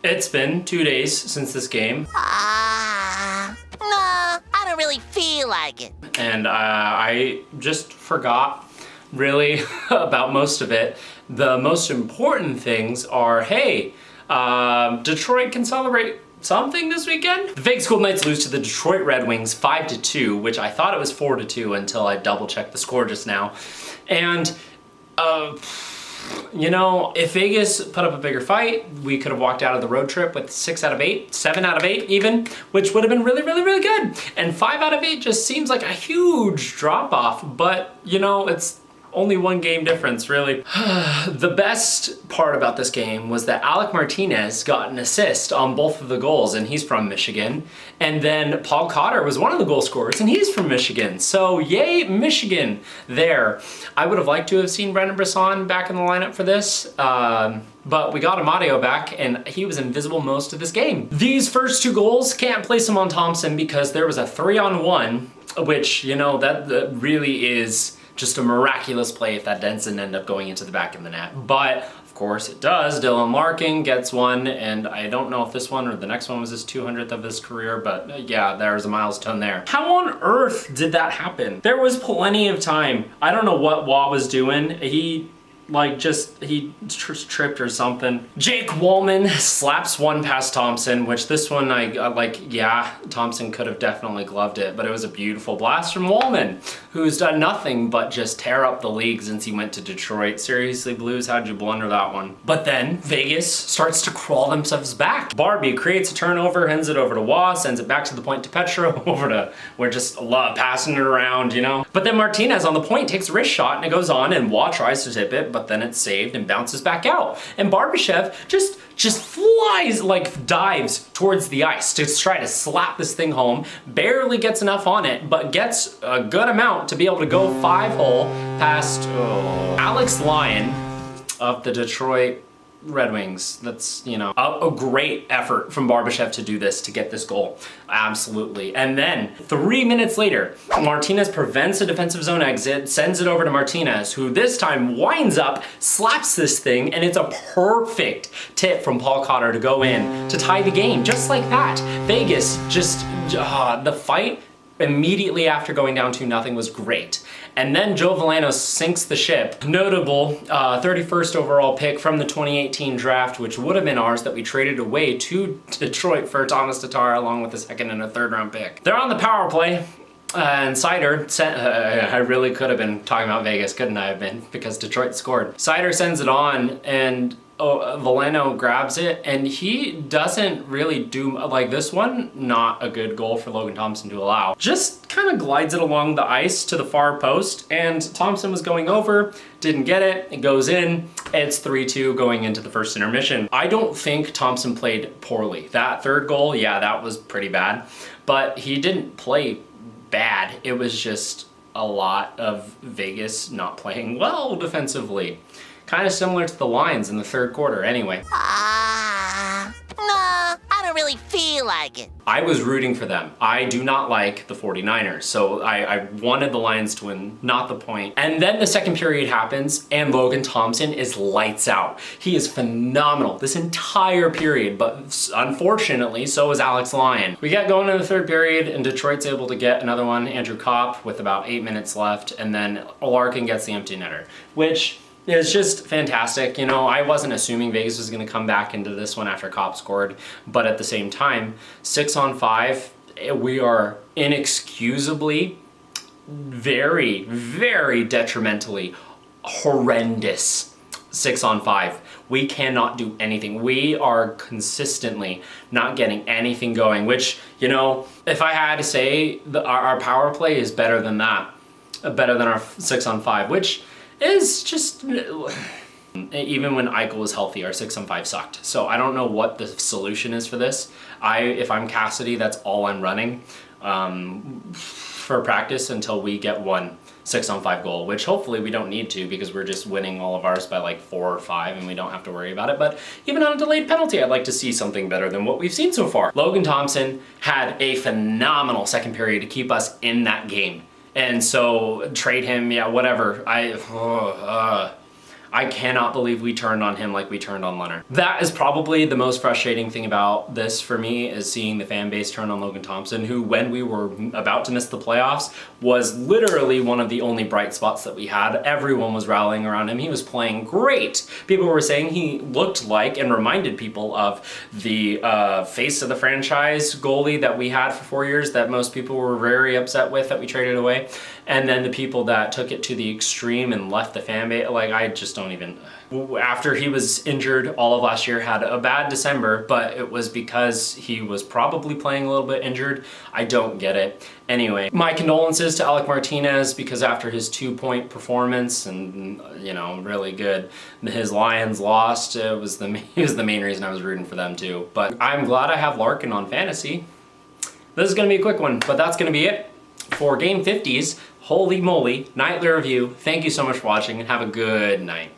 It's been 2 days since this game. Nah, I don't really feel like it. And I just forgot really about most of it. The most important things are, hey, Detroit can celebrate something this weekend. The Vegas Golden Knights lose to the Detroit Red Wings 5-2, which I thought it was 4-2 until I double checked the score just now. And you know, if Vegas put up a bigger fight, we could have walked out of the road trip with 6 out of 8, 7 out of 8 even, which would have been really, really, really good. And 5 out of 8 just seems like a huge drop off, but you know, it's only one game difference, really. The best part about this game was that Alec Martinez got an assist on both of the goals, and he's from Michigan. And then Paul Cotter was one of the goal scorers, and he's from Michigan. So yay, Michigan there. I would have liked to have seen Brendan Brisson back in the lineup for this, but we got Amadio back, and he was invisible most of this game. These first 2 goals, can't place them on Thompson because there was a 3-on-1, which, you know, that really is just a miraculous play if that doesn't end up going into the back of the net. But of course it does. Dylan Larkin gets one, and I don't know if this one or the next one was his 200th of his career, but yeah, there's a milestone there. How on earth did that happen? There was plenty of time. I don't know what Waugh was doing. He tripped or something. Jake Wallman slaps one past Thompson, which this one yeah, Thompson could have definitely gloved it, but it was a beautiful blast from Wallman, who's done nothing but just tear up the league since he went to Detroit. Seriously, Blues, how'd you blunder that one? But then Vegas starts to crawl themselves back. Barbie creates a turnover, hands it over to Waugh, sends it back to the point to Petro, over to, we're just love passing it around, you know? But then Martinez on the point takes a wrist shot and it goes on, and Waugh tries to tip it, but then it's saved and bounces back out. And Barbashev just flies, like dives towards the ice to try to slap this thing home, barely gets enough on it, but gets a good amount to be able to go 5-hole past Alex Lyon of the Detroit Red Wings. That's, you know, a great effort from Barbashev to do this, to get this goal. Absolutely. And then 3 minutes later, Martinez prevents a defensive zone exit, sends it over to Martinez, who this time winds up, slaps this thing, and it's a perfect tip from Paul Cotter to go in to tie the game, just like that. Vegas just, the fight immediately after going down 2-0 was great. And then Joe Veleno sinks the ship. Notable 31st overall pick from the 2018 draft, which would have been ours, that we traded away to Detroit for Thomas Tatar, along with a 2nd and a 3rd round pick. They're on the power play. And Seider sent, I really could have been talking about Vegas, couldn't I have been? Because Detroit scored. Seider sends it on, and Veleno grabs it, and he doesn't really do, like this one, not a good goal for Logan Thompson to allow. Just kind of glides it along the ice to the far post, and Thompson was going over, didn't get it, it goes in, it's 3-2 going into the first intermission. I don't think Thompson played poorly. That 3rd goal, yeah, that was pretty bad, but he didn't play bad. It was just a lot of Vegas not playing well defensively. Kind of similar to the Lions in the 3rd quarter anyway. Nah, I don't really feel like it. I was rooting for them. I do not like the 49ers, so I wanted the Lions to win, not the point. And then the 2nd period happens, and Logan Thompson is lights out. He is phenomenal this entire period, but unfortunately, so is Alex Lyon. We get going in the 3rd period, and Detroit's able to get another one, Andrew Kopp, with about 8 minutes left, and then Larkin gets the empty netter, which it's just fantastic. You know, I wasn't assuming Vegas was going to come back into this one after Kopp scored, but at the same time, 6-on-5, we are inexcusably, very, very detrimentally horrendous 6-on-5. We cannot do anything. We are consistently not getting anything going, which, you know, if I had to say, our power play is better than that, better than our 6-on-5, which is just, even when Eichel was healthy, our 6-on-5 sucked. So I don't know what the solution is for this. If I'm Cassidy, that's all I'm running for practice until we get one 6-on-5 goal, which hopefully we don't need to, because we're just winning all of ours by like 4 or 5 and we don't have to worry about it. But even on a delayed penalty, I'd like to see something better than what we've seen so far. Logan Thompson had a phenomenal 2nd period to keep us in that game. And so trade him, yeah, whatever. I cannot believe we turned on him like we turned on Leonard. That is probably the most frustrating thing about this for me, is seeing the fan base turn on Logan Thompson, who, when we were about to miss the playoffs, was literally one of the only bright spots that we had. Everyone was rallying around him. He was playing great. People were saying he looked like and reminded people of the face of the franchise goalie that we had for 4 years that most people were very upset with that we traded away. And then the people that took it to the extreme and left the fan base, like, I just don't even... After he was injured all of last year, had a bad December, but it was because he was probably playing a little bit injured. I don't get it. Anyway, my condolences to Alec Martinez, because after his 2-point performance and, you know, really good, his Lions lost. He was the main reason I was rooting for them too. But I'm glad I have Larkin on fantasy. This is gonna be a quick one, but that's gonna be it for Game 50's Holy Moly Nightly Review. Thank you so much for watching and have a good night.